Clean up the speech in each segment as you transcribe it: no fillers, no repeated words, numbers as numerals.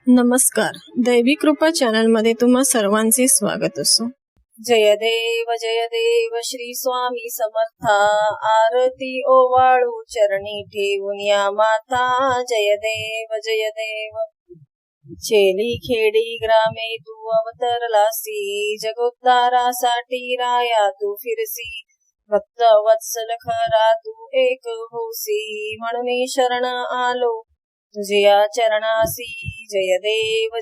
नमस्कार, दैवी कृपा चॅनल मध्ये तुम्हा सर्वांचे स्वागत असो। जय देव श्री स्वामी समर्था। आरती ओवाळू चरणी ठेवून या माता। जय देव चेली खेडी ग्रामे तू अवतरलासी। जगोद्धारासाठी राया तू फिरसी। भक्त वत्सल खरा तू एक होसी। म्हणून शरण आलो तुझ्या चरणासी। जय देव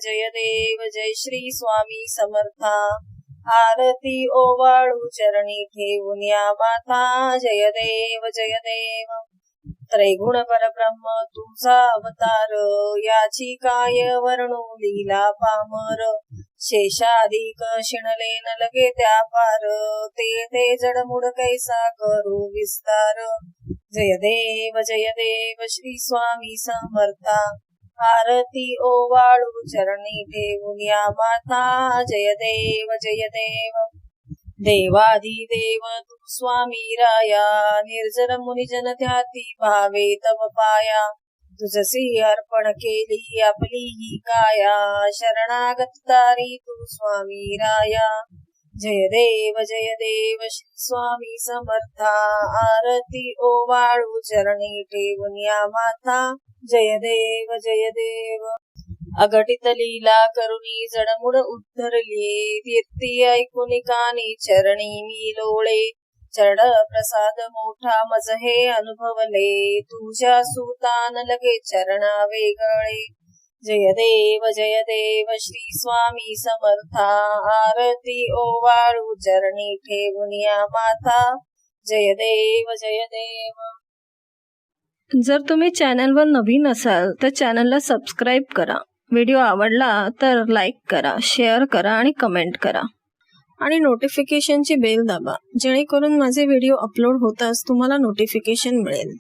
जय श्री स्वामी समर्था। आरती ओवाळू चरणी ठेवून या माता। जय देव त्रैगुण परब्रह्म तुझा अवतार। याची काय वर्णू लीला पामर। शेषाधिक शिणले न लगे त्या पार। ते जडमुड कैसा करू विस्तार। जय देव श्री स्वामी समर्था। आरती ओवाळू चरणी ठेवून या माता। जय देव देवाधिदेव तू स्वामी राया। निर्जर मुनिजन ध्याती भावे तव पाया। तुझसी अर्पण केली आपली ही काया। शरणागत तारी तू स्वामी राया। जय देव श्री स्वामी समर्था। आरती ओवाळू चरणी ठेवून या माता। जय देव अघटित लीला करुणी जडमुड उद्धरली। कीर्ती ऐकुनी कानी चरणी मी लोळे। चरण प्रसाद मोठा मज हे अनुभवले। तुझ्या सुतान लगे चरणा वेगळे। जय देव श्री स्वामी समर्था। आरती ओवाळू चरणी ठेवून या माता। जय देव जर तुम्ही चॅनलवर नवीन असाल तर चॅनलला सबस्क्राईब करा। व्हिडिओ आवडला तर लाईक करा, शेअर करा आणि कमेंट करा आणि नोटिफिकेशनची बेल दाबा, जेणेकरून माझे व्हिडिओ अपलोड होताच तुम्हाला नोटिफिकेशन मिळेल।